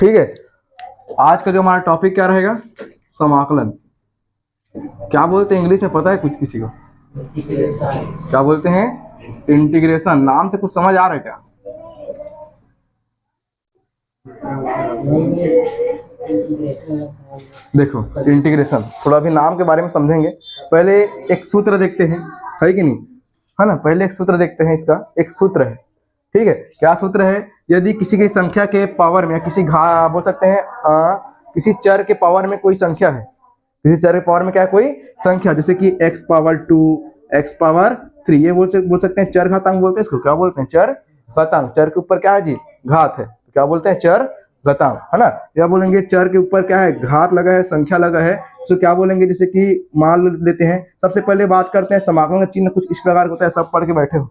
ठीक है, आज का जो हमारा टॉपिक क्या रहेगा, समाकलन। क्या बोलते हैं इंग्लिश में, पता है कुछ किसी को? क्या बोलते हैं? इंटीग्रेशन। नाम से कुछ समझ आ रहा है क्या? देखो, इंटीग्रेशन थोड़ा अभी नाम के बारे में समझेंगे। पहले एक सूत्र देखते हैं, है कि नहीं, है ना। पहले एक सूत्र देखते हैं, इसका एक सूत्र है, ठीक है। क्या सूत्र है? यदि किसी की संख्या के पावर में, किसी बोल सकते हैं किसी चर के पावर में कोई संख्या है, किसी चर के पावर में क्या है, कोई संख्या, जैसे कि x पावर 2, x पावर 3, ये बोल सकते हैं चर घातांक बोलते हैं इसको। क्या बोलते हैं? चर घातांक। चर के ऊपर क्या है जी? घात है, तो क्या बोलते हैं? चर घातांक, है ना। या बोलेंगे चर के ऊपर क्या है? घात लगा है, संख्या लगा है, तो क्या बोलेंगे? जैसे कि मान लेते हैं, सबसे पहले बात करते हैं समाकलन का चिन्ह कुछ इस प्रकार होता है, सब पढ़ के बैठे हो,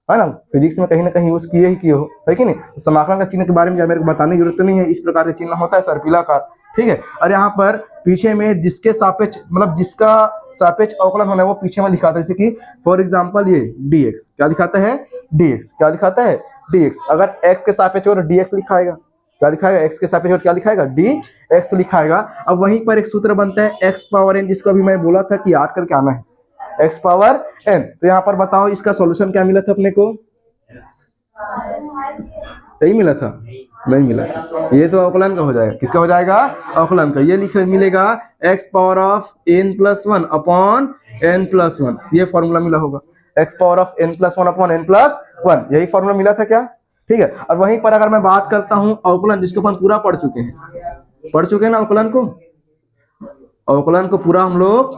है ना। फिजिक्स में कहीं ना कहीं यूज किए हो, है कि नहीं। तो समाकलन का चिन्ह के बारे में मेरे को बताने की जरूरत नहीं है। इस प्रकार का चिन्ह होता है, सर्पिलाकार, ठीक है। और यहाँ पर पीछे में जिसके सापेक्ष, मतलब जिसका सापेक्ष अवकलन होना है, वो पीछे में लिखाता है। जैसे कि फॉर एग्जांपल ये dx, क्या लिखाता है? dx, क्या लिखाता है? dx। अगर x के सापेक्ष और dx लिखाएगा, क्या लिखाएगा? x के सापेक्ष और क्या लिखाएगा? dx लिखाएगा। अब वहीं पर एक सूत्र बनता है x पावर n, जिसको अभी मैं बोला था कि याद करके आना है, x पावर n। तो यहाँ पर बताओ इसका सॉल्यूशन क्या मिला था अपने को? सही मिला था? नहीं मिला था। ये तो अवकलन का हो जाएगा। किसका हो जाएगा? अवकलन का। ये लिखे मिलेगा x power of n+1 upon n+1, ये फॉर्मूला मिला होगा। x power of n+1 upon n+1, यही फॉर्मूला मिला था क्या? ठीक है। और वहीं पर अगर मैं बात करता हूं अवकलन, जिसको अपन पूरा पढ़ चुके हैं ना, अवकलन को, अवकलन को पूरा हम लोग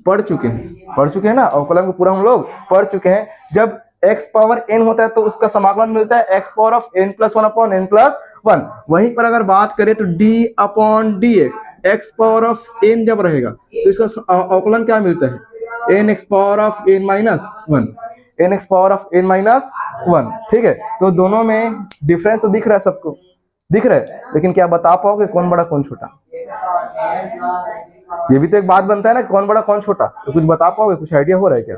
पढ़ चुके हैं ना, अवकलन को पूरा हम लोग पढ़ चुके हैं। जब x पावर n होता है तो उसका समाकलन मिलता है x power of n+1 upon n+1। वहीं पर अगर बात करें तो d upon dx, x power of n जब रहेगा तो इसका अवकलन क्या मिलता है? nx power of n-1, nx power of n-1, ठीक है। तो दोनों में डिफरेंस तो दिख रहा है, सबको दिख रहा है, लेकिन क्या बता पाओगे कौन बड़ा कौन छोटा? ये भी तो एक बात बनता है ना, कौन बड़ा कौन छोटा, तो कुछ बता पाओगे? कुछ आइडिया हो रहा है क्या?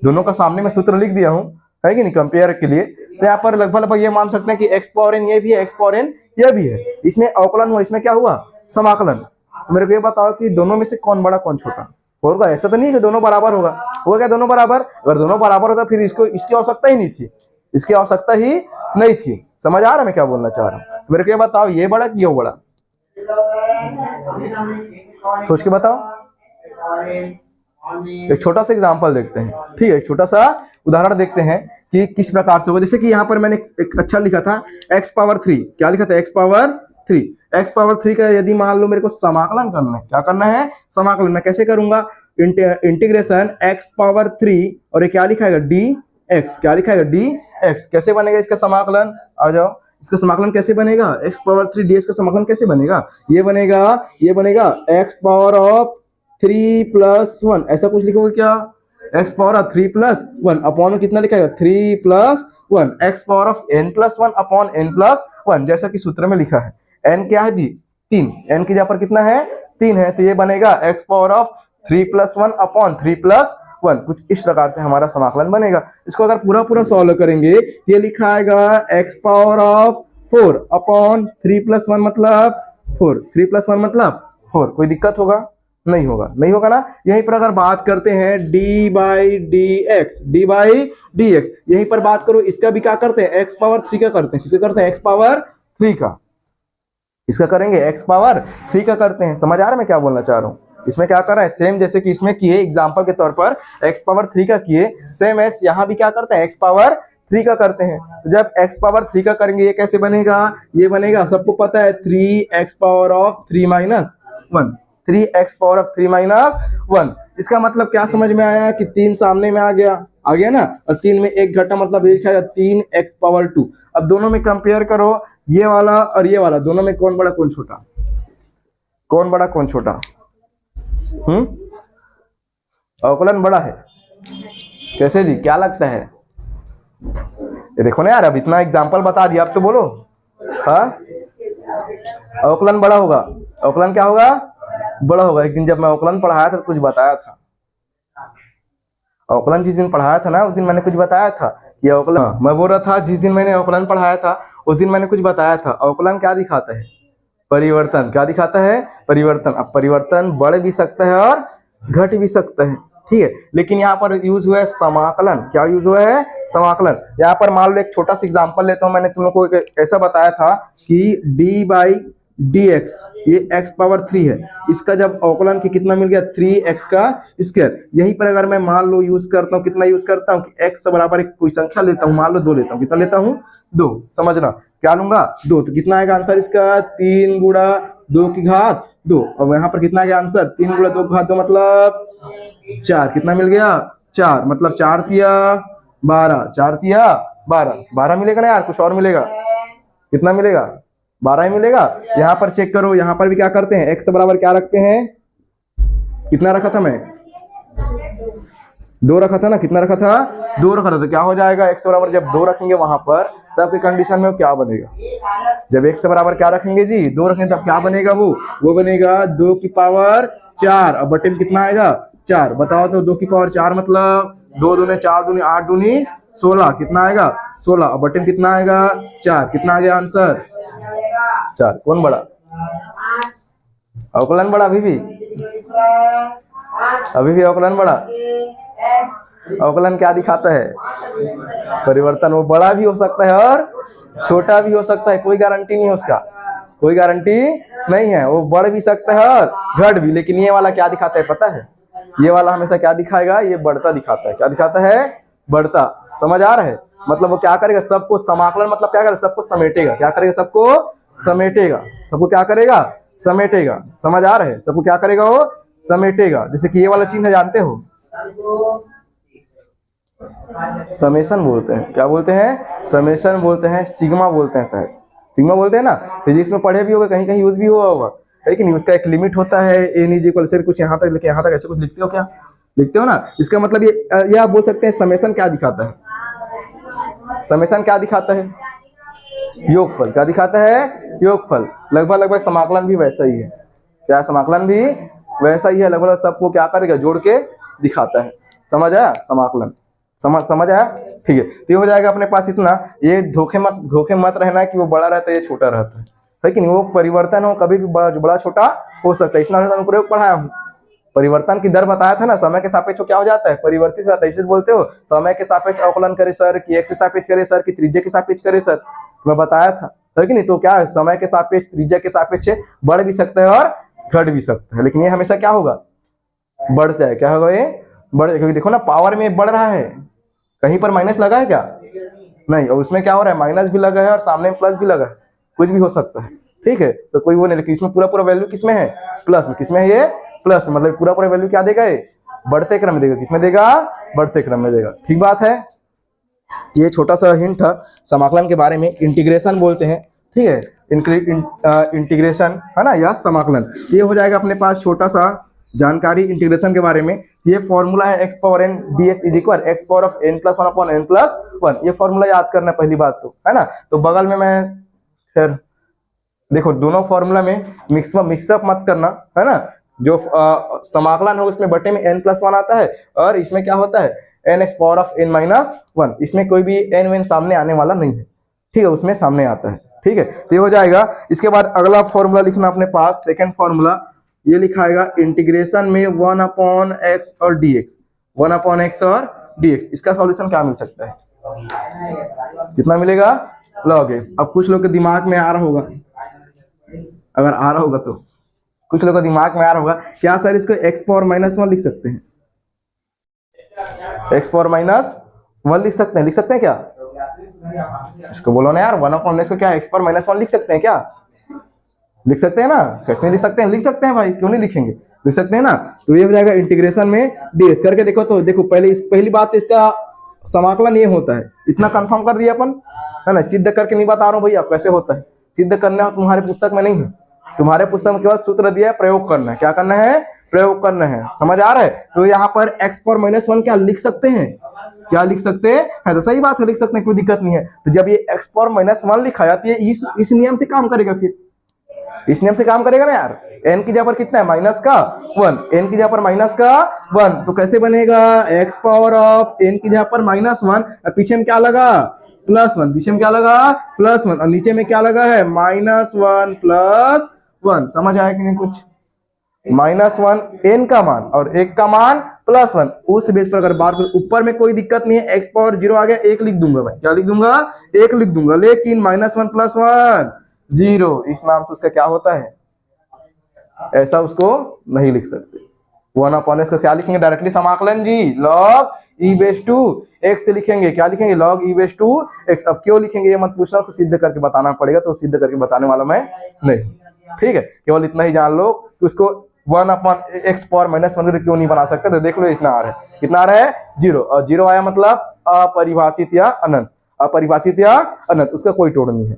दोनों का सामने में सूत्र लिख दिया हूं, है कि नहीं, कंपेयर के लिए। तो यहाँ पर लगभग ये मान सकते हैं कि x पावर n ये भी है, x पावर n ये भी है। इसमें अवकलन हुआ, इसमें क्या हुआ? समाकलन। तो मेरे को ये बताओ कि दोनों में से कौन बड़ा कौन छोटा होगा? ऐसा तो नहीं है कि दोनों बराबर होगा क्या दोनों बराबर? अगर दोनों बराबर होता फिर इसकी आवश्यकता ही नहीं थी, इसकी आवश्यकता ही नहीं थी। समझ आ रहा है मैं क्या बोलना चाह रहा हूँ? तो मेरे को ये बताओ, ये बड़ा कि ये बड़ा? सोच के बताओ। एक छोटा सा एग्जांपल देखते हैं, ठीक है, एक छोटा सा उदाहरण देखते हैं कि किस प्रकार से होगा। जैसे कि यहाँ पर मैंने एक अच्छा लिखा था x पावर 3, क्या लिखा था? x पावर 3, x पावर 3 का यदि मान लो मेरे को समाकलन करना है, क्या करना है? समाकलन। मैं कैसे करूंगा? इंटीग्रेशन x पावर 3 और ये क्या लिखाएगा? dx, क्या लिखाएगा? dx। कैसे बनेगा इसका समाकलन? आ जाओ, इसका समाकलन कैसे बनेगा? x पावर 3 dx का समाकलन कैसे बनेगा? ये बनेगा x पावर ऑफ 3+1, ऐसा कुछ लिखोगे क्या? x पावर ऑफ 3+1 अपॉन कितना लिखाएगा? 3+1, x power of n+1 upon n+1, जैसा कि सूत्र में लिखा है। n क्या है जी? 3, n की जगह पर कितना है? 3 है, तो ये बनेगा x पावर ऑफ 3+1 अपॉन 3+1। कुछ इस प्रकार से हमारा समाकलन बनेगा। इसको अगर पूरा सॉल्व करेंगे, ये लिखा आएगा x पावर ऑफ 4 अपॉन 3+1 मतलब 4, 3+1 मतलब 4। कोई दिक्कत होगा? नहीं होगा ना। यहीं पर अगर बात करते हैं d/dx, यहीं पर बात करो, इसका भी क्या करते हैं? x पावर 3 का करते हैं। किसे करते हैं? x पावर 3 का। इसका करेंगे x पावर 3 का करते हैं। समझ आ रहा है मैं क्या बोलना चाह रहा हूँ? इसमें क्या कर रहा है? सेम जैसे कि इसमें किए एग्जाम्पल के तौर पर x पावर 3 का किए, सेम एस यहाँ भी क्या करते हैं? x पावर 3 का करते हैं। तो जब x पावर 3 का करेंगे, ये कैसे बनेगा? ये बनेगा, सबको पता है, 3x power of 3-1, 3x power of 3-1। इसका मतलब क्या समझ में आया कि 3 सामने में आ गया ना, और 3 में एक घटा मतलब लिखा 3x पावर 2। अब दोनों में कंपेयर करो, ये वाला और ये वाला, दोनों में कौन बड़ा कौन छोटा? कौन बड़ा कौन छोटा? अवकलन बड़ा है। कैसे जी, क्या लगता है? ये देखो ना यार, अब इतना एग्जांपल बता दिया, अब तो बोलो। हाँ, अवकलन बड़ा होगा। अवकलन क्या होगा? बड़ा होगा। एक दिन जब मैं अवकलन पढ़ाया था तो कुछ बताया था। अवकलन जिस दिन पढ़ाया था ना, उस दिन मैंने कुछ बताया था कि अवकलन, मैं बोल रहा था जिस दिन मैंने अवकलन पढ़ाया था उस दिन मैंने कुछ बताया था। अवकलन क्या दिखाता है? परिवर्तन क्या दिखाता है? परिवर्तन। अब परिवर्तन बढ़ भी सकता है और घट भी सकता है, ठीक है। लेकिन यहाँ पर यूज हुआ है समाकलन। क्या यूज हुआ है? समाकलन। यहाँ पर मान लो एक छोटा सा एग्जांपल लेता हूँ। मैंने तुम लोग को ऐसा बताया था कि डी बाई डी एक्स, ये x पावर 3 है, इसका जब अवकलन की कितना मिल गया? 3x का स्क्वायर। यहीं पर अगर मैं मान लो यूज करता हूँ, कितना यूज करता हूँ कि x बराबर एक कोई संख्या लेता हूँ, मान लो 2 लेता हूँ। कितना लेता हूँ? 2। समझना क्या लूंगा? 2। तो कितना आएगा आंसर इसका? 3 गुणा 2 की घात 2। और यहाँ पर कितना आ गया आंसर? 3 गुणा 2 की घात 2 मतलब 4। कितना मिल गया? 4। मतलब 4 तिया 12, 4 तिया 12, 12 मिलेगा ना यार? कुछ और मिलेगा? कितना मिलेगा? 12 ही मिलेगा। यहाँ पर चेक करो, यहाँ पर भी क्या करते हैं? x बराबर क्या रखते हैं? कितना रखा था मैं? 2 रखा था ना? कितना रखा था? 2 रखा था। तो क्या हो जाएगा? x बराबर जब 2 रखेंगे वहां पर, तब की कंडीशन में क्या बनेगा? जब x बराबर क्या रखेंगे जी? 2 रखेंगे, तब क्या बनेगा? वो बनेगा 2 की पावर 4। अब बटे में कितना आएगा? 4। बताओ तो 2 की पावर 4 मतलब 2 दूनी 4 दूनी 8 दूनी 16। कितना आएगा? 16। अब बटे में कितना आएगा? 4। कितना आ गया आंसर? 4। कौन बड़ा? अवकलन बड़ा? अभी भी अवकलन बड़ा। अवकलन क्या दिखाता है? परिवर्तन। वो बड़ा भी हो सकता है और छोटा भी हो सकता है, कोई गारंटी नहीं है उसका, कोई गारंटी नहीं है। वो बढ़ भी सकता है और घट भी। लेकिन ये वाला क्या दिखाता है पता है? ये वाला हमेशा क्या दिखाएगा? ये बढ़ता दिखाता है। क्या दिखाता है? बढ़ता। समझ आ रहा है? मतलब वो क्या करेगा? सबको समाकलन मतलब क्या करेगा? सबको समेटेगा। क्या करेगा? सबको समेटेगा। सबको क्या करेगा? समेटेगा। समझ आ रहा है? सबको क्या करेगा? वो समेटेगा। जैसे कि ये वाला चिन्ह जानते हो, समेशन बोलते हैं। क्या बोलते हैं? समेशन बोलते हैं, सिग्मा बोलते हैं, शायद सिग्मा बोलते हैं ना। फिजिक्स में पढ़े भी होगा, कहीं कहीं यूज भी हुआ होगा। लेकिन उसका एक लिमिट होता है, n इज इक्वल से कुछ यहाँ तक लिखे, यहाँ तक ऐसे कुछ लिखते हो क्या? लिखते हो ना। इसका मतलब ये आप बोल सकते हैं समेशन क्या दिखाता है? समेशन क्या दिखाता है? योगफल। क्या दिखाता है? योगफल। लगभग लगभग समाकलन भी वैसा ही है। क्या? समाकलन भी वैसा ही है लगभग। सबको क्या करेगा? जोड़ के दिखाता है। समझ आया? समाकलन समझ आया? ठीक है। तो ये हो जाएगा अपने पास इतना। ये धोखे मत रहना कि वो बड़ा रहता है ये छोटा रहता है, लेकिन वो परिवर्तन हो कभी भी बड़ा छोटा हो सकता है। इसलिए मैं प्रयोग पढ़ाया हूँ। परिवर्तन की दर बताया था ना, समय के सापेक्ष क्या हो जाता है? परिवर्तित हो जाता है। इसलिए बोलते हो समय के सापेक्ष अवकलन करे सर, कि x के सापेक्ष करे सर, कि त्रिज्या के सापेक्ष करे सर। तो मैं बताया था, है कि नहीं? तो क्या है? समय के सापेक्ष, त्रिज्या के सापेक्ष बढ़ भी सकता है और घट भी सकता है। लेकिन ये हमेशा क्या होगा? बढ़ जाए। क्या होगा? ये बढ़। क्योंकि देखो ना, पावर में बढ़ रहा है, कहीं पर माइनस लगा है क्या? नहीं। और उसमें क्या हो रहा है? माइनस भी लगा है और सामने प्लस भी लगा है। कुछ भी हो सकता है, ठीक है। तो कोई वो नहीं। लेकिन इसमें पूरा वैल्यू किसमें है? प्लस में। किसमें है? ये प्लस में। मतलब पूरा वैल्यू क्या देगा? ये बढ़ते क्रम में देगा। किसमें देगा? बढ़ते क्रम में देगा। ठीक बात है। ये छोटा सा हिंट है समाकलन के बारे में। इंटीग्रेशन बोलते हैं, ठीक है। इंटीग्रेशन है ना, या समाकलन। ये हो जाएगा अपने पास छोटा सा जानकारी इंटीग्रेशन के बारे में। ये फॉर्मूला है x power n dx is equal x power of n plus 1 upon n plus 1। ये फॉर्मूला याद करना पहली बात तो, है ना। तो बगल में मैं फिर देखो, दोनों फॉर्मूला में मिक्सअप मत करना, है ना। जो समाकलन है उसमें बटे में n प्लस 1 आता है, और इसमें क्या होता है? n x power of n minus 1। इसमें कोई भी n सामने आने वाला नहीं है, ठीक है। उसमें सामने आता है, ठीक है। तो ये हो जाएगा। इसके बाद अगला फॉर्मूला लिखना अपने पास, सेकंड फॉर्मूला ये लिखाएगा इंटीग्रेशन में 1 अपॉन एक्स और dx। 1 अपॉन एक्स और dx। इसका सॉल्यूशन क्या मिल सकता है? कितना मिलेगा? log x। अब कुछ लोग के दिमाग में आ रहा होगा, अगर आ रहा होगा तो कुछ लोगों को दिमाग में आ रहा होगा, क्या सर इसको x पावर माइनस 1 लिख सकते हैं? x पावर माइनस 1 लिख सकते हैं? लिख सकते हैं क्या? इसको बोलो ना यार, 1 अपॉन एक्स को क्या x पावर माइनस 1 लिख सकते हैं क्या? लिख सकते हैं ना? कैसे नहीं लिख सकते हैं? लिख सकते हैं भाई, क्यों नहीं लिखेंगे? लिख सकते हैं ना। तो ये हो जाएगा इंटीग्रेशन में dx। करके देखो तो देखो, पहली बात तो इसका समाकलन ये होता है। इतना कंफर्म कर दिया अपन, है ना। सिद्ध करके नहीं बता रहा हूँ भैया कैसे होता है, सिद्ध करना तुम्हारे पुस्तक में नहीं है। तुम्हारे पुस्तक में केवल सूत्र दिया है, प्रयोग करना है। क्या करना है? प्रयोग करना है। समझ आ रहा है? तो यहाँ पर x पावर माइनस 1 क्या लिख सकते हैं? क्या लिख सकते हैं? तो सही बात है, लिख सकते हैं, कोई दिक्कत नहीं है। तो जब ये x पावर माइनस 1 लिखा है तो ये इस नियम से काम करेगा। फिर इस नियम से काम करेगा ना यार। n की जगह पर कितना है? माइनस का 1। n की जगह पर माइनस का 1, तो कैसे बनेगा? x पावर ऑफ n की जगह पर माइनस 1, पीछे में क्या लगा? प्लस 1। पीछे में क्या लगा? प्लस 1। और नीचे में क्या लगा है? Minus 1 plus one. समझ आया कि नहीं कुछ? -1 n का मान और 1 का मान +1, उस बेस पर अगर बात करें ऊपर में कोई दिक्कत नहीं है, x पावर 0 आ गया, 1 लिख दूंगा भाई। क्या लिख दूंगा? 1 लिख दूंगा। लेकिन -1 + 1 0, इस नाम से उसका क्या होता है, ऐसा उसको नहीं लिख सकते। 1/x का क्या लिखेंगे? डायरेक्टली समाकलन जी, log e⁻x से लिखेंगे। क्या लिखेंगे? log e⁻x। अब क्यों लिखेंगे ये मत पूछना, उसको सिद्ध करके बताना पड़ेगा, तो सिद्ध करके बताने वाला मैं नहीं। ठीक है, केवल इतना ही जान लो कि उसको 1/x पावर -1 क्यों नहीं बना सकते, तो देख लो इतना आ रहा है। कितना आ रहा है? 0। और 0 आया मतलब अपरिभाषित या अनंत। अपरिभाषित या अनंत, उसका कोई तोड़ नहीं है।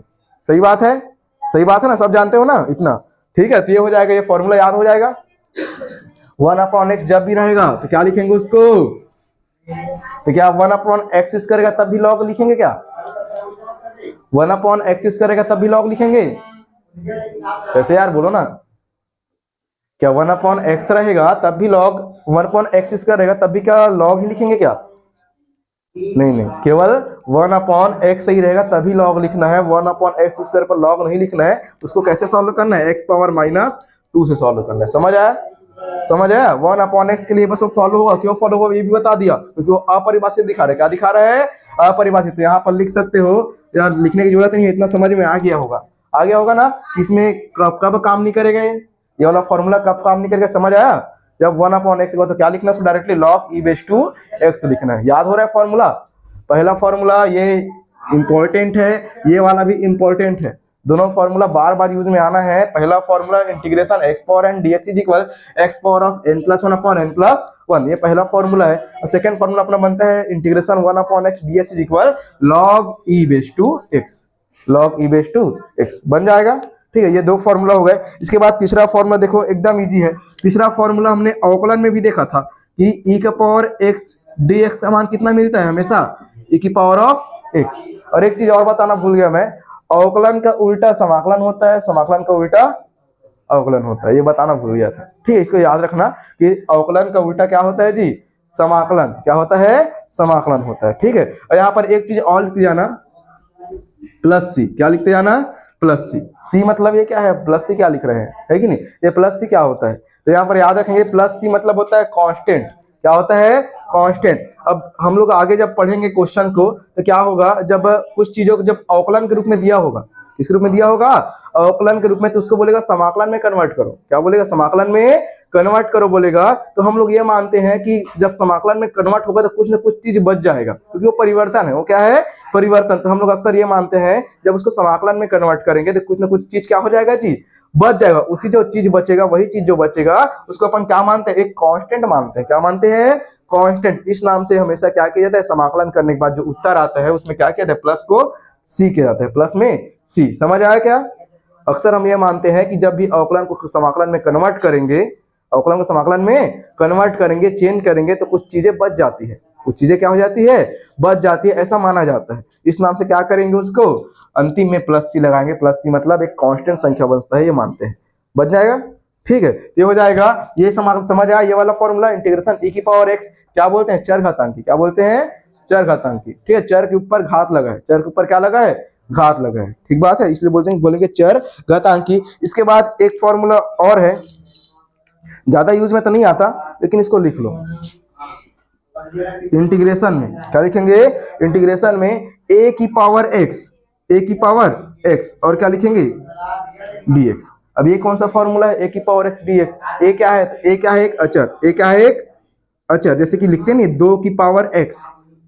सही बात है? सही बात है ना? सब जानते हो ना इतना? ठीक है, तो ये हो जाएगा, ये फॉर्मूला याद हो जाएगा। 1/x जब भी रहेगा तो क्या लिखेंगे उसको? तो क्या 1/x करेगा तब भी log लिखेंगे? क्या 1/x करेगा तब भी log लिखेंगे? कैसे यार, बोलो ना। क्या 1/x रहेगा तब भी log, 1/x करेगा तब भी क्या log ही लिखेंगे क्या? नहीं नहीं, केवल 1/x ही रहेगा तभी log लिखना है। 1/x² पर log नहीं लिखना है। उसको कैसे सॉल्व करना है? x पावर -2 से सॉल्व करना है। समझ आया? समझ आया? 1/x के लिए बस वो फॉलो होगा। क्यों फॉलो होगा ये भी बता दिया, क्योंकि वो अपरिभाषित दिखा रहे। क्या दिखा रहा है? अपरिभाषित। यहाँ पर लिख सकते हो, यार लिखने की जरूरत नहीं है, इतना समझ में आ गया होगा। आ गया होगा ना कि इसमें कब काम नहीं करेगा, ये वाला फॉर्मूला कब काम नहीं करेगा। समझ आया? जब 1/x होगा तो क्या लिखना है? डायरेक्टली log e⁻x लिखना है। याद हो रहा है फॉर्मूला? पहला फॉर्मूला ये इंपॉर्टेंट है, ये वाला भी इंपॉर्टेंट है। दोनों फॉर्मूला बार बार यूज में आना है। पहला formula integration x power n dx is equal x power of n + 1/n + 1, ये पहला फॉर्मूला है। और सेकंड फॉर्मूला अपना बनता है integration 1/x dx is equal log e⁻x। log e⁻x बन जाएगा। ठीक है, ये दो फॉर्मूला हो गए। इसके बाद तीसरा फॉर्मूला देखो, एकदम इजी है। तीसरा फॉर्मूला हमने अवकलन में भी देखा था कि e⁻x dx का मान कितना मिलता है? हमेशा e⁻x। और एक चीज और बताना भूल गया मैं, अवकलन का उल्टा समाकलन होता है, समाकलन का उल्टा अवकलन होता है, ये बताना भूल गया था। ठीक है, इसको याद रखना कि अवकलन का उल्टा क्या होता है जी? समाकलन। क्या होता है? समाकलन होता है। ठीक है, और यहाँ पर एक चीज और लिखते जाना, +c। क्या लिखते जाना? +c। c मतलब ये क्या है? +c क्या लिख रहे हैं, है कि नहीं? ये +c क्या होता है? तो यहाँ पर याद रखेंगे, +c मतलब होता है कांस्टेंट। क्या होता है? कांस्टेंट। अब हम लोग आगे जब पढ़ेंगे क्वेश्चन को तो क्या होगा, जब कुछ चीजों को जब अवकलन के रूप में दिया होगा, किस रूप में दिया होगा? अवकलन के रूप में, तो उसको बोलेगा समाकलन में कन्वर्ट करो। क्या बोलेगा? समाकलन में कन्वर्ट करो बोलेगा। तो हम लोग ये मानते हैं कि जब समाकलन में कन्वर्ट होगा तो कुछ ना कुछ चीज बच जाएगा, क्योंकि वो परिवर्तन है। वो क्या है? परिवर्तन। तो हम लोग अक्सर ये मानते हैं जब उसको समाकलन में कन्वर्ट करेंगे तो कुछ ना कुछ चीज क्या हो जाएगा जी? बच जाएगा। उसी जो चीज बचेगा, वही चीज जो बचेगा उसको अपन क्या मानते हैं? एक कांस्टेंट मानते हैं। क्या मानते हैं? कांस्टेंट। इस नाम से हमेशा क्या किया जाता है? समाकलन करने के बाद जो उत्तर आता है उसमें क्या किया जाता है? प्लस को सी किया जाता है, प्लस में सी। समझ आया क्या? अक्सर हम ये मानते हैं कि जब भी अवकलन को समाकलन में कन्वर्ट करेंगे, अवकलन को समाकलन में कन्वर्ट करेंगे, चेंज करेंगे, तो कुछ चीजें बच जाती है। कुछ चीजें क्या हो जाती है? बच जाती है, ऐसा माना जाता है। इस नाम से क्या करेंगे? उसको अंतिम में +c लगाएंगे। +c मतलब एक कांस्टेंट संख्या बनता है, ये मानते हैं। बच जाएगा। ठीक है, ये हो जाएगा। ये समझ आया? ये वाला फॉर्मूला इंटीग्रेशन e⁻x क्या बोलते हैं? चर घातांकी। क्या बोलते हैं? चर घातांकी। ठीक है, चर के ऊपर घात लगा है। चर के ऊपर क्या लगा है? घात लगा है। ठीक बात है, इसलिए बोलेंगे चर घातांकी। इसके बाद एक फॉर्मूला और है, ज्यादा यूज में तो नहीं आता, लेकिन इसको लिख लो। इंटीग्रेशन में क्या लिखेंगे? इंटीग्रेशन में a⁻x और क्या लिखेंगे? dx। अब ये कौन सा फॉर्मूला है? a⁻x dx। a क्या है? तो a क्या है? एक अचर। a क्या है? एक अचर। जैसे कि लिखते नहीं 2⁻x,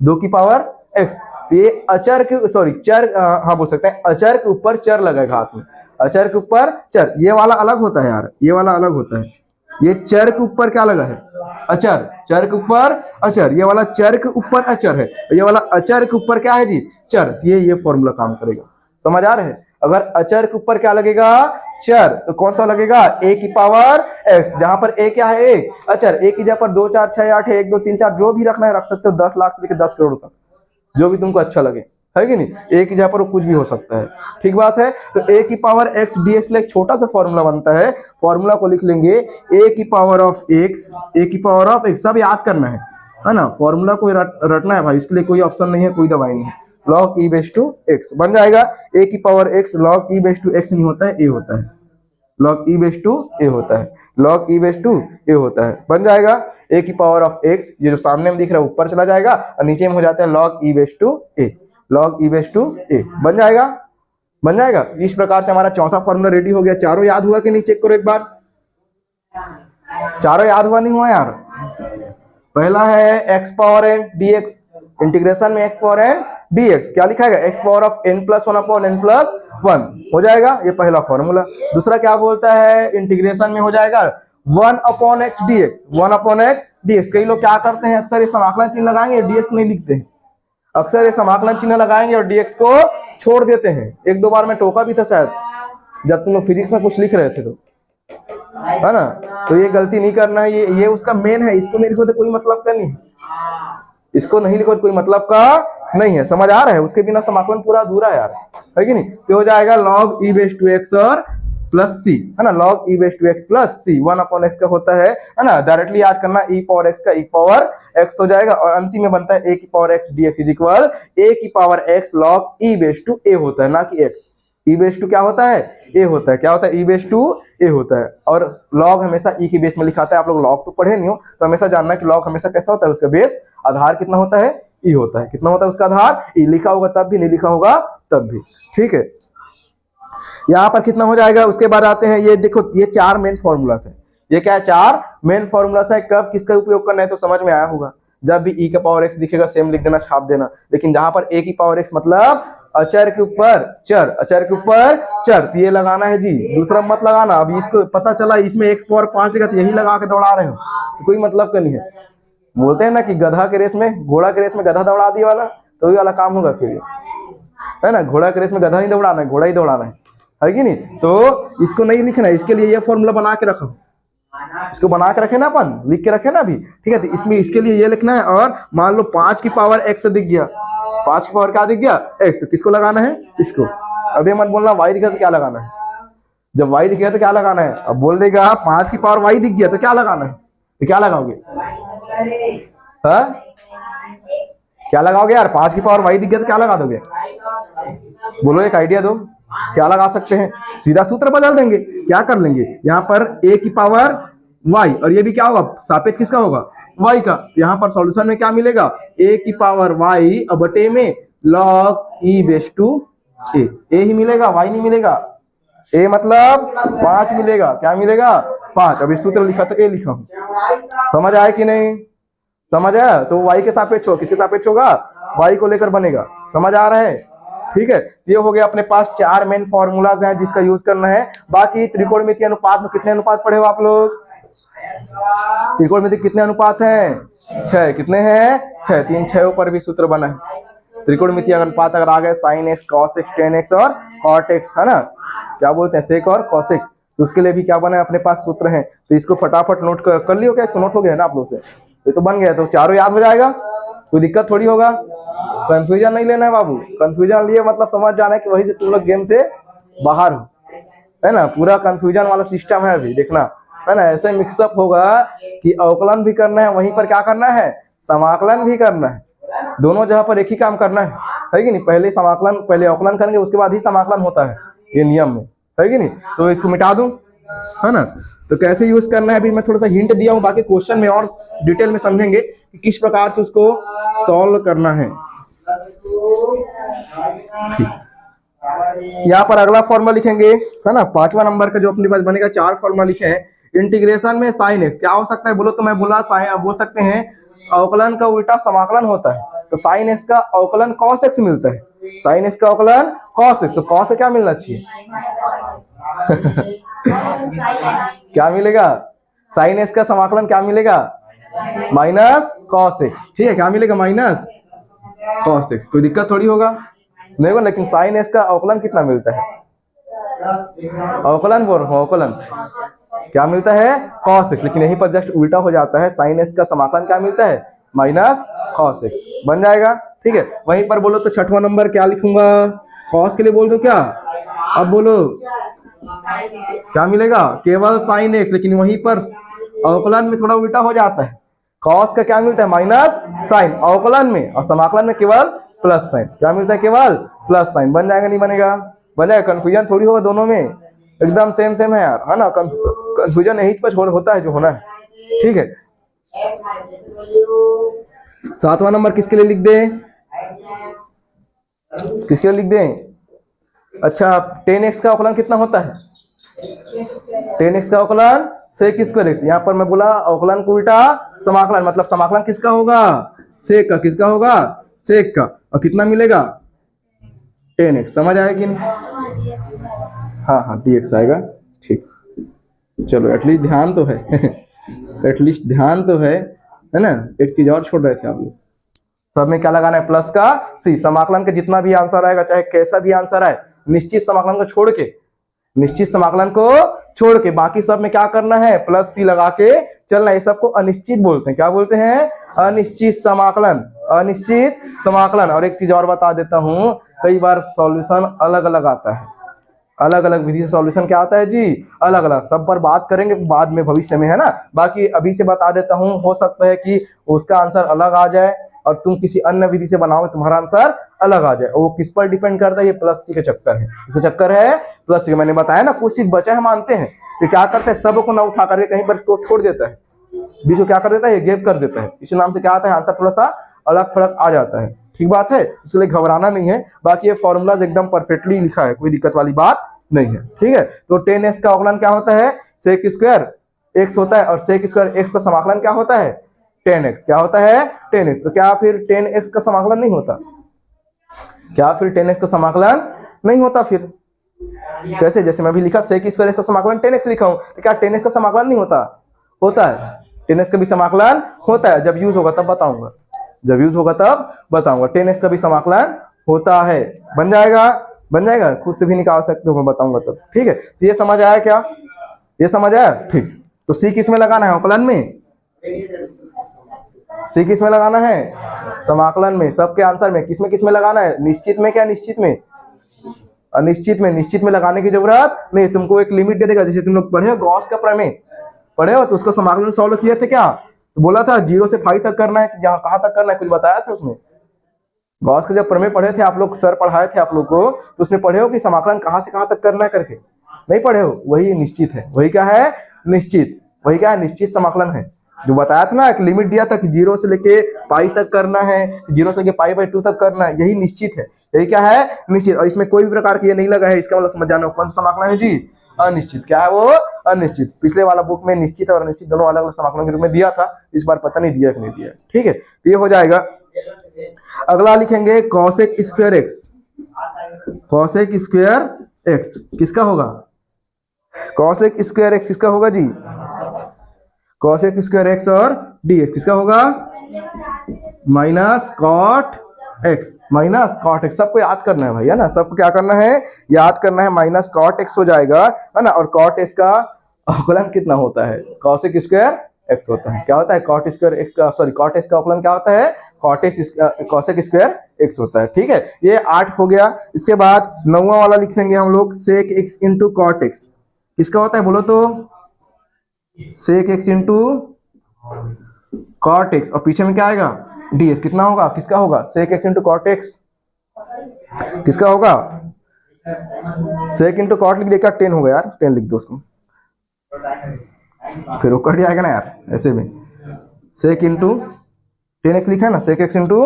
2⁻x। ये अचर के, सॉरी चर, हाँ बोल सकते हैं, अचर के ऊपर चर लगा घात में। अचर के ऊपर चर, ये वाला अलग होता है यार, ये वाला अलग होता है। ये चर के ऊपर क्या लगा है? अचर। चर के ऊपर अचर। ये वाला चर के ऊपर अचर है, ये वाला अचर के ऊपर क्या है जी? चर। ये फॉर्मूला काम करेगा। समझ आ रहा है? अगर अचर के ऊपर क्या लगेगा? चर, तो कौन सा लगेगा? a⁻x। जहां पर a क्या है? अचर। a की जगह पर 2 4 6 8 1 2 3 4 जो भी रखना है रख सकते हो, 10 लाख से लेकर 10 करोड़ तक, जो भी तुमको अच्छा लगे, है कि नहीं? a की जगह पर वो कुछ भी हो सकता है। ठीक बात है। तो a⁻x dx एक छोटा सा फॉर्मूला बनता है, फॉर्मूला को लिख लेंगे a⁻x सब याद करना है ना? फॉर्मूला को रटना है भाई, इसके लिए कोई ऑप्शन नहीं है, कोई दवाई नहीं है। log e⁻x बन जाएगा। a⁻x log e⁻x नहीं होता है, a होता है। log e base to a होता है, log e base to a होता है। बन जाएगा a की पावर ऑफ x, ये जो सामने में दिख रहा है ऊपर चला जाएगा और नीचे में हो जाता है log e base to a, log e base to a बन जाएगा, बन जाएगा। इस प्रकार से हमारा चौथा फॉर्मूला रेडी हो गया। चारों याद हुआ कि नहीं, चेक करो एक बार, चारों याद हुआ नहीं हुआ यार? पहला है x power n dx, integration में x पावर n dx क्या लिखा है, x power of n plus one upon n plus one हो जाएगा, ये पहला फॉर्मूला। दूसरा क्या बोलता है, इंटीग्रेशन में हो जाएगा 1 upon x dx, 1 upon x dx। कई लोग क्या करते हैं, अक्सर ये समाकलन चिन्ह लगाएंगे, dx नहीं लिखते हैं, अक्सर ये समाकलन चिन्ह लगाएंगे और dx को छोड़ देते हैं। एक दो बार मैं टोका भी था शायद, जब तुम लोग फिजिक्स में कुछ लिख रहे थे तो, है ना? तो ये गलती नहीं करना है, ये उसका मेन है, इसको नहीं लिखो तो कोई मतलब का नहीं, इसको नहीं लिखो तो कोई मतलब का नहीं है। समझ आ रहा है? उसके बिना समाकलन पूरा अधूरा है यार, है कि नहीं? तो हो जाएगा log e base to x और प्लस c, है ना, log e base to x plus c, 1 upon x का होता है ना, डायरेक्टली याद करना, e पावर x का e पावर x हो जाएगा और अंतिम में बनता है a की power x dx is equal a की power x log e base to a होता है, ना कि x। e बेस टू क्या होता है, a होता है, क्या होता है, e बेस टू a होता है। और log हमेशा e की बेस में लिखा आता है, आप लोग log तो पढ़े नहीं हो तो हमेशा जानना कि log हमेशा कैसा होता है, उसका बेस आधार कितना होता है, e होता है। कितना होता है उसका आधार, e लिखा होगा तब भी, नहीं लिखा होगा तब भी, ठीक है। यहाँ पर कितना हो जाएगा, उसके बाद आते हैं, ये देखो ये चार मेन फॉर्मूलास है, ये क्या है, चार मेन फॉर्मूलास है। कब किसका उपयोग करना है तो समझ में आया होगा, जब भी e का पावर x दिखेगा सेम लिख देना, छाप देना। लेकिन जहां पर a की पावर x मतलब अचर के ऊपर चर, अचर के ऊपर चर, तो ये लगाना है जी, दूसरा मत लगाना। अभी इसको पता चला इसमें x पावर 5 लिखा, तो यही लगा के दौड़ा रहे हो, तो कोई मतलब का नहीं है। बोलते हैं ना कि गधा के रेस में, घोड़ा के रेस में गधा दौड़ा दिए वाला, तो वही वाला काम होगा फिर, है ना। घोड़ा के रेस में गधा नहीं दौड़ाना है, घोड़ा ही दौड़ाना है कि नहीं? तो इसको नहीं लिखना है, इसके लिए ये फॉर्मूला बना के रखो, इसको बना के रखे ना, अपन लिख के रखे ना अभी, ठीक है। तो इसमें इसके लिए ये लिखना है। और मान लो 5 की पावर x दिख गया, 5 की पावर क्या दिख गया, x, तो किसको लगाना है, इसको। अभी मत बोलना y दिखा तो क्या लगाना है, जब y दिख गया तो क्या लगाना है। अब बोल देगा 5 की पावर y दिख गया तो क्या लगाना है, तो क्या लगाओगे, हाँ क्या लगाओगे यार, 5 की पावर y दिख गया तो क्या लगा दोगे, बोलो एक आइडिया दो, क्या लगा सकते हैं। सीधा सूत्र बदल देंगे, क्या कर लेंगे, यहाँ पर a की पावर y और ये भी क्या होगा, सापेक्ष किसका होगा, y का। यहाँ पर सॉल्यूशन में क्या मिलेगा, a की पावर y और बटे में log e base to a, a ही मिलेगा, y नहीं मिलेगा। a मतलब 5 मिलेगा, क्या मिलेगा, 5। अभी सूत्र लिखा तो a लिखा हूं, समझ आया कि नहीं, समझ आया? तो y के सापेक्ष हो, किसके सापेक्ष होगा, y को लेकर बनेगा, समझ आ रहा है, ठीक है। ये हो गया, अपने पास चार मेन फॉर्मूलाज हैं जिसका यूज करना है। बाकी त्रिकोणमितीय अनुपात में कितने अनुपात पढ़े हो आप लोग, त्रिकोणमिति कितने अनुपात हैं, 6, कितने हैं, 6, 3 6 पर भी सूत्र बना है। त्रिकोणमितीय अनुपात अगर आ गए sin x cos x tan x और cot x, है ना, क्या बोलते हैं, सेक और cosec, तो उसके लिए भी क्या बना है, अपने पास सूत्र है। तो इसको फटाफट नोट कर लियो क्या, इसको नोट हो गया ना आप लोग से, ये तो बन गया, तो चारों याद हो जाएगा, कोई दिक्कत थोड़ी होगा। कंफ्यूजन नहीं लेना है बाबू, कंफ्यूजन लिए मतलब समझ जाना है कि वही से तुम लोग गेम से बाहर हो, है ना। पूरा कंफ्यूजन वाला सिस्टम है अभी, देखना, है ना। ऐसे मिक्सअप होगा कि अवकलन भी करना है, वहीं पर क्या करना है, समाकलन भी करना है, दोनों जगह पर एक ही काम करना है कि नहीं। पहले समाकलन, पहले अवकलन करेंगे, उसके बाद ही समाकलन होता है, ये नियम में, है कि नहीं। तो इसको मिटा दूं, है ना। तो कैसे यूज करना है अभी मैं थोड़ा सा हिंट दिया हूं, बाकी क्वेश्चन में और डिटेल में समझेंगे कि किस प्रकार से उसको सॉल्व करना है। यहाँ पर अगला फॉर्मूला लिखेंगे, है ना, 5वां नंबर का जो अपने पास बनेगा, 4 फॉर्मूला लिखे हैं। इंटीग्रेशन में sin x क्या हो सकता है, बोलो तो मैं बोला बोल सकते हैं अवकलन का उल्टा समाकलन होता है, तो sin x का अवकलन cos x मिलता है, sin x का अवकलन cos x, तो cos से क्या मिलना चाहिए क्या मिलेगा, sin x का समाकलन क्या मिलेगा, माइनस cos x, ठीक है, क्या मिलेगा, माइनस cos x। कोई दिक्कत थोड़ी होगा, नहीं होगा। लेकिन sin x का अवकलन कितना मिलता है, अवकलन बोल रहा हूं, अवकलन क्या मिलता है, cos x, लेकिन यहीं पर जस्ट उल्टा हो जाता है, sin x का समाकलन क्या मिलता है, माइनस cos x, बन जाएगा, ठीक है। वहीं पर बोलो तो 6वां नंबर क्या लिखूंगा, cos के लिए बोल दो क्या, अब बोलो क्या मिलेगा, केवल sin x, लेकिन वहीं पर अवकलन में थोड़ा उल्टा हो जाता है, cos का क्या मिलता है, माइनस sin अवकलन में, और समाकलन में केवल प्लस साइन, क्या मिलता है, केवल प्लस साइन। बन जाएगा नहीं बनेगा, बन जाएगा, कंफ्यूजन थोड़ी होगा दोनों में, एकदम सेम सेम है यार, है ना। कंफ्यूजन यही पर होता है जो होना है, ठीक है। 7वां नंबर किसके लिए लिख दें, किसके लिए लिख दें? अच्छा, 10x का अवकलन कितना होता है? 10x का अवकलन sec स्क्वायर x। यहाँ पर मैं बोला अवकलन को उल्टा समाकलन, मतलब समाकलन किसका होगा? sec का। किसका होगा? sec का। और कितना मिलेगा? 10x। समझ आया कि नहीं? हाँ हाँ, dx आएगा, ठीक। चलो एटलीस्ट ध्यान तो है एटलीस्ट ध्यान तो है ना। एक चीज और छोड़ रहे थे आप लोग, सब में क्या लगाना है? प्लस का सी। समाकलन के जितना भी आंसर आएगा, चाहे कैसा भी आंसर आए, निश्चित समाकलन को छोड़ के, निश्चित समाकलन को छोड़ के बाकी सब में क्या करना है? प्लस सी लगा के चलना। ये सबको अनिश्चित बोलते हैं। क्या बोलते हैं? अनिश्चित समाकलन। अनिश्चित समाकलन। और एक चीज और बता देता हूं, कई बार सॉल्यूशन अलग अलग आता है, अलग अलग विधि से सॉल्यूशन क्या आता है जी? अलग अलग। सब पर बात करेंगे बाद में, भविष्य में, है ना। बाकी अभी से बता देता हूं, हो सकता है कि उसका आंसर अलग आ जाए और तुम किसी अन्य विधि से बनाओ, तुम्हारा आंसर अलग आ जाए। वो किस पर डिपेंड करता है? ये प्लस सी के चक्कर है। इसे चक्कर है प्लस सी। मैंने बताया ना, कुछ चीज बचा है मानते हैं, तो क्या करते हैं? सबको ना उठा करके कहीं पर इसको छोड़ देता है, बीच को क्या कर देता है? ये गैप कर देता है। इस नाम से क्या आता है? आंसर थोड़ा सा अलग थलग आ जाता है। ठीक बात है, इसलिए घबराना नहीं है। बाकी ये फॉर्मूलाज एकदम परफेक्टली लिखा है, कोई दिक्कत वाली बात नहीं है, ठीक है। तो 10x का अवकलन क्या होता है? sec स्क्वायर x होता है। और sec स्क्वायर x का समाकलन क्या होता है? 10x। क्या होता है? 10x। तो क्या फिर 10x का समाकलन नहीं होता? क्या फिर 10x का समाकलन नहीं होता? फिर कैसे? जैसे मैं भी लिखा sec स्क्वायर x का समाकलन 10x लिखा हूं, तो क्या 10x का समाकलन नहीं होता? होता है। 10x का भी समाकलन होता है। जब यूज होगा तब बताऊंगा, जब यूज होगा तब बताऊंगा। 10x का भी समाकलन होता है। बन जाएगा? बन जाएगा, खुद से भी निकाल सकते हो, मैं बताऊंगा तब, ठीक है। तो ये समझ आया क्या? ये समझ आया, ठीक। तो सी किस में लगाना है? अवकलन में। सी किस में लगाना है? समाकलन में। सबके आंसर में किस में लगाना है? निश्चित में। क्या निश्चित में? अनिश्चित में। निश्चित में लगाने की जरूरत नहीं, तुमको एक लिमिट दे देगा। जैसे तुम लोग पढ़े हो गॉस का प्रमेय, पढ़े हो, तो उसको समाकलन सॉल्व किए थे क्या? तो बोला था 0 से 5 तक करना है, जहां कहां तक करना है कुछ बताया था उसमें। गॉस का जब प्रमेय पढ़े थे आप लोग, सर पढ़ाए थे आप लोग को, तो उसमें पढ़े हो कि समाकलन कहां से कहां तक करना है करके? नहीं पढ़े हो? वही निश्चित है। वही क्या है? निश्चित। वही क्या है? निश्चित समाकलन है। जो बताया था ना, एक लिमिट दिया था कि 0 से लेके पाई तक करना है, 0 से लेके पाई/2 तक करना है, यही निश्चित है। यही क्या है? निश्चित। और इसमें कोई भी प्रकार की ये नहीं लगा है, इसका मतलब समझ जाना कौन सा समाकलन है जी? अनिश्चित। क्या है वो? अनिश्चित। पिछले वाला बुक में निश्चित और अनिश्चित दोनों अलग अलग समाकलन के रूप में दिया था, इस बार पता नहीं दिया कि नहीं दिया, ठीक है। तो ये हो जाएगा। अगला लिखेंगे cosec square x। cosec square x किसका होगा? cosec स्क्वायर x किसका होगा जी? cosec स्क्वायर x और dx किसका होगा? Minus cot x। Minus cot x सबको याद करना है भाई, है ना। सबको क्या करना है? याद करना है। माइनस cot x हो जाएगा, है ना। और cot x का अवकलन कितना होता है? cosec स्क्वायर x होता है। क्या होता है? cot स्क्वायर x का, सॉरी, cot x का अवकलन क्या होता है? cosec स्क्वायर x होता है, ठीक है। ये 8 हो गया। इसके बाद 9वां वाला लिखेंगे हम लोग sec x into cot x। किसका होता है बोलो तो? sec x into cot x। और पीछे में क्या आएगा? ds। कितना होगा? किसका होगा? sec x into cot x किसका होगा? sec इंटू cot लिख दे, क्या 10 होगा यार? 10 लिख दो उसको, फिर वो कट जाएगा ना यार ऐसे में। sec इंटू 10x लिखा है ना, sec x इंटू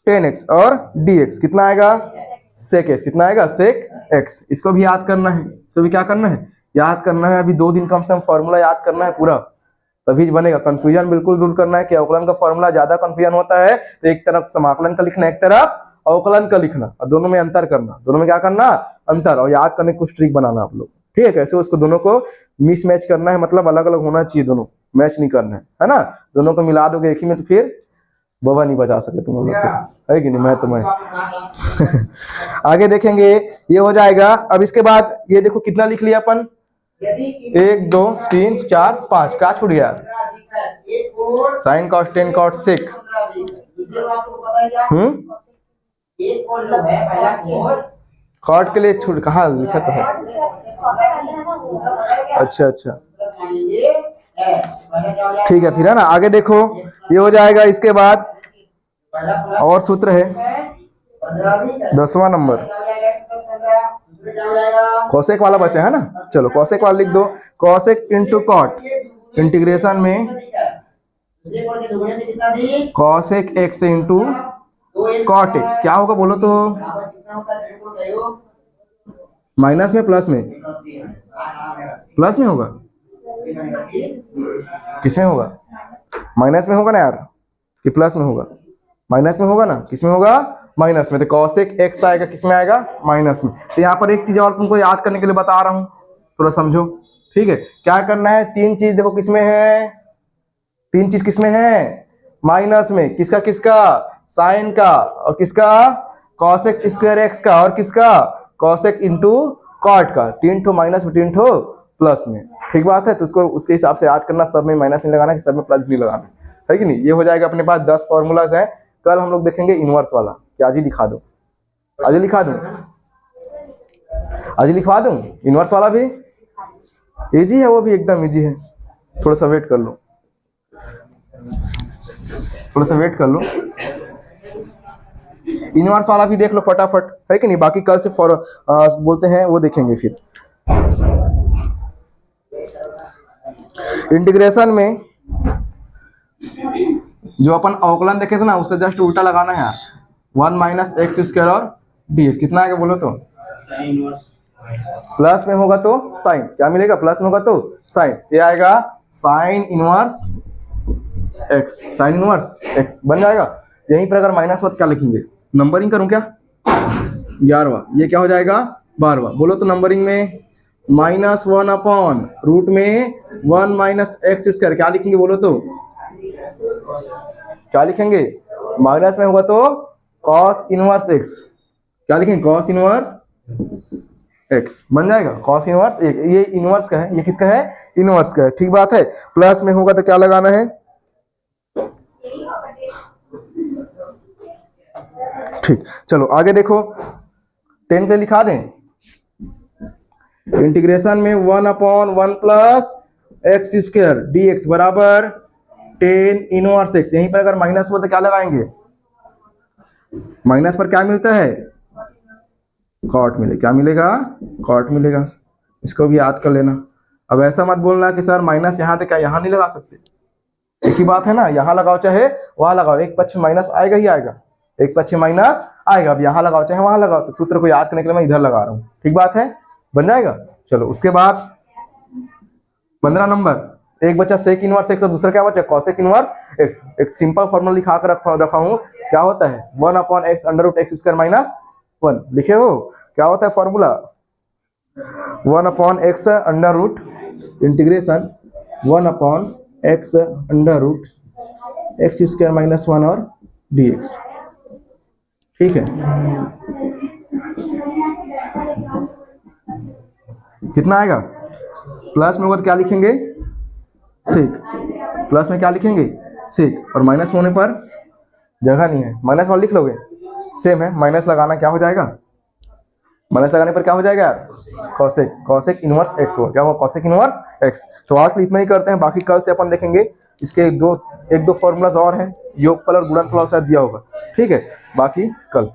10x और dx कितना आएगा? sec x। कितना आएगा? sec x। इसको भी याद करना है। तो भी क्या करना है? याद करना है। अभी 2 दिन कम से कम फॉर्मूला याद करना है पूरा, तभी बनेगा। कंफ्यूजन बिल्कुल दूर करना है कि अवकलन का फॉर्मूला ज्यादा कंफ्यूजन होता है, तो एक तरफ समाकलन का लिखना, एक तरफ अवकलन का लिखना, और दोनों में अंतर करना। दोनों में क्या करना? अंतर। और याद करने कुछ ट्रिक बनाना आप लोग, ठीक है। कैसे उसको दोनों को मिस मैच करना है, मतलब अलग अलग होना चाहिए, दोनों मैच नहीं करना है ना। दोनों को मिला दोगे एक ही में तो फिर बाबा नहीं बचा सके तुम लोग, है कि नहीं? मैं तो मैं आगे देखेंगे। ये हो जाएगा। अब इसके बाद ये देखो कितना लिख लिया अपन? 1 2 3 4 5। क्या छूट गया? Sine cos tan cot sec। Cot के लिए छूट कहाँ लिखा तो है? अच्छा अच्छा, ठीक है फिर, है ना। आगे देखो, ये हो जाएगा। इसके बाद और सूत्र है 10वां नंबर, कॉसेक वाला बचा है ना, चलो कॉसेक वाला लिख दो, कॉसेक इंटू कॉट, इंटीग्रेशन में cosec X into cot X, क्या होगा बोलो तो, माइनस में प्लस में, प्लस में होगा, किसमें होगा, माइनस में होगा ना यार कि प्लस में होगा, माइनस में होगा ना, किसमें होगा, माइनस में। तो कॉसेक एक्स आएगा किसमें आएगा, माइनस में। तो यहाँ पर एक चीज और तुमको याद करने के लिए बता रहा हूँ, थोड़ा समझो, ठीक है। क्या करना है, तीन चीज देखो किसमें है, तीन चीज किसमें है, माइनस में, किसका किसका, साइन का, और किसका, कॉसेक स्क्वायर एक्स का, और किसका, कॉसेक इंटू कॉट का, तीन ठो माइनस में, तीन ठो प्लस में, ठीक बात है। तो उसको उसके हिसाब से याद करना, सब में माइनस नहीं लगाना, कि सब में प्लस भी लगाना है कि नहीं। ये हो जाएगा अपने पास 10 फॉर्मूलाज है। कल हम लोग देखेंगे इनवर्स वाला, क्या आज ही दिखा दो, आज ही लिखा दूं, आज ही लिखवा दूं, इनवर्स वाला भी इजी है, वो भी एकदम इजी है, थोड़ा सा वेट कर लो, थोड़ा सा वेट कर लो, इनवर्स वाला भी देख लो फटाफट, है कि नहीं। बाकी कल से बोलते हैं वो देखेंगे फिर। इंटीग्रेशन में जो अपन अवकलन देखे थे ना, उसका जस्ट उल्टा लगाना है, 1 माइनस एक्स स्क्वायर और ds, कितना आएगा बोलो तो, प्लस में होगा तो साइन, क्या मिलेगा, प्लस में होगा तो साइन, ये आएगा sine inverse x, sine inverse x बन जाएगा। यहीं पर अगर माइनस हो तो क्या लिखेंगे, नंबरिंग करूं क्या, 11वां, ये क्या हो जाएगा 12वां, बोलो तो नंबरिंग में -1 अपॉन रूट में 1 माइनस एक्स स्क्वायर, क्या लिखेंगे बोलो तो, क्या लिखेंगे, माइनस में होगा तो कॉस इनवर्स एक्स, क्या लिखेंगे, कॉस इनवर्स एक्स बन जाएगा, कॉस इनवर्स एक, ये इनवर्स का है, ये किसका है, इनवर्स का है, ठीक बात है। प्लस में होगा तो क्या लगाना है, ठीक। चलो आगे देखो, 10 पे लिखा दें, इंटीग्रेशन में 1 upon 1 plus x square D x बराबर 10 इनवर्स एक्स, यहीं पर अगर माइनस हो तो क्या लगाएंगे, माइनस पर क्या मिलता है, कॉट मिलेगा, क्या मिलेगा, कॉट मिलेगा, इसको भी याद कर लेना। अब ऐसा मत बोलना कि सर माइनस यहाँ तो क्या यहाँ नहीं लगा सकते, एक ही बात है ना, यहाँ लगाओ चाहे वहां लगाओ, एक पक्ष माइनस आएगा ही आएगा, एक पक्ष माइनस आएगा, अब यहाँ लगाओ चाहे वहां लगाओ, तो सूत्र को याद करने के लिए मैं इधर लगा रहा हूँ, ठीक बात है, बन जाएगा। चलो उसके बाद 15 नंबर, एक बचा सेक इनवर्स एक्स और दूसरा क्या बचा, कॉसेक इनवर्स एक्स। एक सिंपल फॉर्मूला लिखा कर रखा हूँ, क्या होता है, 1 upon X under root X square minus 1, लिखे हो, क्या होता है formula, 1 upon X under root integration 1 upon X under root X square minus 1 और dx, ठीक है। कितना आएगा, प्लस में होगा तो क्या लिखेंगे, सेक, प्लस में क्या लिखेंगे, सेक, और माइनस में होने पर जगह नहीं है, माइनस वाला लिख लोगे, सेम है, माइनस लगाना क्या हो जाएगा, माइनस लगाने पर क्या हो जाएगा यार, कॉसेक, कॉसेक इनवर्स एक्स होगा, क्या होगा, कॉसेक इनवर्स एक्स। तो आज इतना ही करते हैं, बाकी कल से अपन देखेंगे, इसके एक दो फॉर्मूलाज और हैं, योगफल और गुणनफल शायद दिया होगा, ठीक है, बाकी कल।